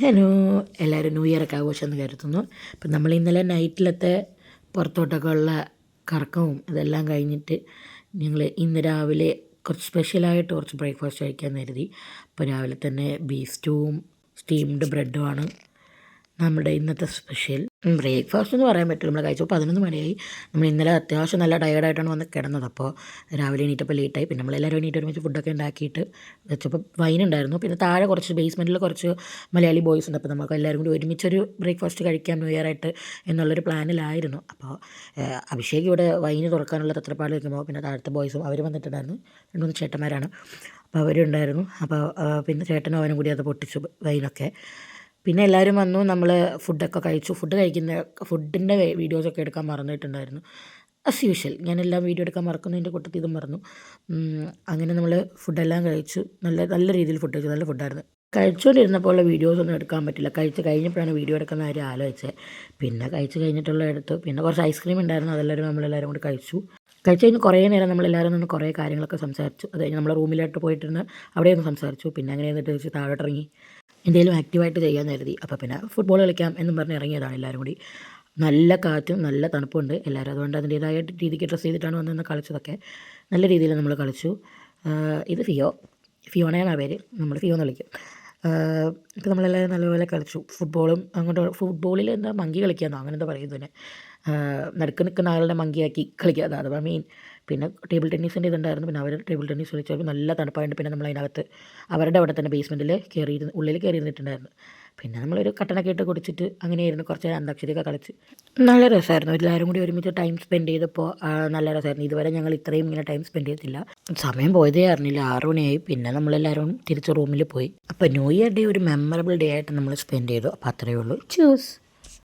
Hello, എല്ലാവരും new year ഒക്കെ ആഘോഷമെന്ന് കരുതുന്നു. ഇപ്പം നമ്മൾ ഇന്നലെ നൈറ്റിലത്തെ പുറത്തോട്ടൊക്കെ ഉള്ള കറക്കവും ഇതെല്ലാം കഴിഞ്ഞിട്ട് ഞങ്ങൾ ഇന്ന് രാവിലെ കുറച്ച് സ്പെഷ്യലായിട്ട് കുറച്ച് ബ്രേക്ക്ഫാസ്റ്റ് കഴിക്കാൻ കരുതി. അപ്പോൾ രാവിലെ തന്നെ ബീഫ് സ്റ്റൂവും സ്റ്റീംഡ് ബ്രെഡുമാണ് നമ്മുടെ ഇന്നത്തെ സ്പെഷ്യൽ. ബ്രേക്ക്ഫാസ്റ്റ് എന്ന് പറയാൻ പറ്റില്ല, നമ്മൾ കഴിച്ചപ്പോൾ 11 മണിയായി. നമ്മൾ ഇന്നലെ അത്യാവശ്യം നല്ല ടയേർഡായിട്ടാണ് വന്ന് കിടന്നത്. അപ്പോൾ രാവിലെ എണീറ്റപ്പോൾ ലേറ്റായി. പിന്നെ നമ്മളെല്ലാവരും എണീറ്റ് ഒരുമിച്ച് ഫുഡൊക്കെ ഉണ്ടാക്കിയിട്ട് വെച്ചപ്പോൾ വൈൻ ഉണ്ടായിരുന്നു. പിന്നെ താഴെ കുറച്ച് ബേസ്മെൻറ്റിൽ കുറച്ച് മലയാളി ബോയ്സ് ഉണ്ട്. അപ്പോൾ നമുക്ക് എല്ലാവരും കൂടി ഒരുമിച്ചൊരു ബ്രേക്ക്ഫാസ്റ്റ് കഴിക്കാം ന്യൂ ഇയർ ആയിട്ട് എന്നുള്ളൊരു പ്ലാനിലായിരുന്നു. അപ്പോൾ അഭിഷേക് ഇവിടെ വൈന് തുറക്കാനുള്ള തത്രപ്പാട് വയ്ക്കുമ്പോൾ പിന്നെ താഴത്തെ ബോയ്സും അവർ വന്നിട്ടുണ്ടായിരുന്നു. 2-3 ചേട്ടന്മാരാണ്. അപ്പോൾ അവരുണ്ടായിരുന്നു. അപ്പോൾ പിന്നെ ചേട്ടനും അവനും കൂടി അത് പൊട്ടിച്ചു വൈനൊക്കെ. പിന്നെ എല്ലാവരും വന്നു, നമ്മൾ ഫുഡൊക്കെ കഴിച്ചു. ഫുഡിൻ്റെ വീഡിയോസൊക്കെ എടുക്കാൻ മറന്നിട്ടുണ്ടായിരുന്നു. ആസ് യൂഷ്വൽ ഞാനെല്ലാം വീഡിയോ എടുക്കാൻ മറക്കുന്നതിൻ്റെ കൂട്ടത്തിൽ ഇതും മറന്നു. അങ്ങനെ നമ്മൾ ഫുഡെല്ലാം കഴിച്ചു. നല്ല നല്ല രീതിയിൽ ഫുഡ് കഴിച്ചു. നല്ല ഫുഡായിരുന്നു. കഴിച്ചുകൊണ്ടിരുന്നപ്പോൾ ഉള്ള വീഡിയോസൊന്നും എടുക്കാൻ പറ്റില്ല. കഴിച്ച് കഴിഞ്ഞപ്പോഴാണ് വീഡിയോ എടുക്കുന്ന കാര്യം ആലോചിച്ചത്. പിന്നെ കഴിച്ച് കഴിഞ്ഞിട്ടുള്ള എടുത്തു. പിന്നെ കുറച്ച് ഐസ്ക്രീം ഉണ്ടായിരുന്നു, നമ്മളെല്ലാവരും കൂടി കഴിച്ചു. കഴിച്ച് കഴിഞ്ഞ് കുറേ നേരം നമ്മളെല്ലാവരും നിന്ന് കുറേ കാര്യങ്ങളൊക്കെ സംസാരിച്ചു. അത് കഴിഞ്ഞ് നമ്മൾ റൂമിലോട്ട് പോയിട്ടിരുന്ന് അവിടെയൊന്ന് സംസാരിച്ചു. പിന്നെ അങ്ങനെ എന്നിട്ട് വെച്ച് താഴോട്ടിറങ്ങി എന്തെങ്കിലും ആക്റ്റീവായിട്ട് ചെയ്യാൻ കരുതി. അപ്പോൾ പിന്നെ ഫുട്ബോൾ കളിക്കാം എന്നും പറഞ്ഞ് ഇറങ്ങിയതാണ് എല്ലാവരും കൂടി. നല്ല കാറ്റും നല്ല തണുപ്പുണ്ട്. എല്ലാവരും അതുകൊണ്ട് അതിൻ്റേതായ രീതിക്ക് ഡ്രസ്സ് ചെയ്തിട്ടാണ് വന്ന് കളിച്ചതൊക്കെ. നല്ല രീതിയിൽ നമ്മൾ കളിച്ചു. ഇത് ഫിയോണയാണ് പേര്, നമ്മൾ ഫിയോ എന്ന് വിളിക്കും. ഇപ്പോൾ നമ്മളെല്ലാവരും നല്ലപോലെ കളിച്ചു. ഫുട്ബോളിൽ എന്താ മങ്കി കളിക്കാമെന്നോ അങ്ങനെ എന്താ പറയുന്നത് തന്നെ, നടുക്ക് നിൽക്കുന്ന ആളുടെ മങ്കിയാക്കി കളിക്കുക, അതാണ് മെയിൻ. പിന്നെ ടേബിൾ ടെന്നീസിൻ്റെ ഇതുണ്ടായിരുന്നു. പിന്നെ അവർ ടേബിൾ ടെന്നീസ് കളിച്ചപ്പോൾ നല്ല തണുപ്പായിട്ട് പിന്നെ നമ്മൾ അതിനകത്ത് അവരുടെ അവിടെ തന്നെ ബേസ്മെൻറ്റിൽ ഉള്ളിൽ കയറിയിരുന്നിട്ടുണ്ടായിരുന്നു. പിന്നെ നമ്മളൊരു കട്ടനൊക്കെ ഇട്ട് കുടിച്ചിട്ട് അങ്ങനെയായിരുന്നു കുറച്ച് അന്താക്ഷരിയൊക്കെ കളിച്ച്. നല്ല രസമായിരുന്നു. എല്ലാവരും കൂടി ഒരുമിച്ച് ടൈം സ്പെൻഡ് ചെയ്തപ്പോൾ നല്ല രസമായിരുന്നു. ഇതുവരെ ഞങ്ങൾ ഇത്രയും ഇങ്ങനെ ടൈം സ്പെൻഡ് ചെയ്തിട്ടില്ല. സമയം പോയതേ അറിഞ്ഞില്ല. 6 മണിയായി. പിന്നെ നമ്മളെല്ലാവരും തിരിച്ച് റൂമിൽ പോയി. അപ്പോൾ ന്യൂ ഇയർ ഡേ ഒരു മെമ്മറബിൾ ഡേ ആയിട്ട് നമ്മൾ സ്പെൻഡ് ചെയ്തു. അപ്പോൾ അത്രയേ ഉള്ളൂ. ചൂസ്.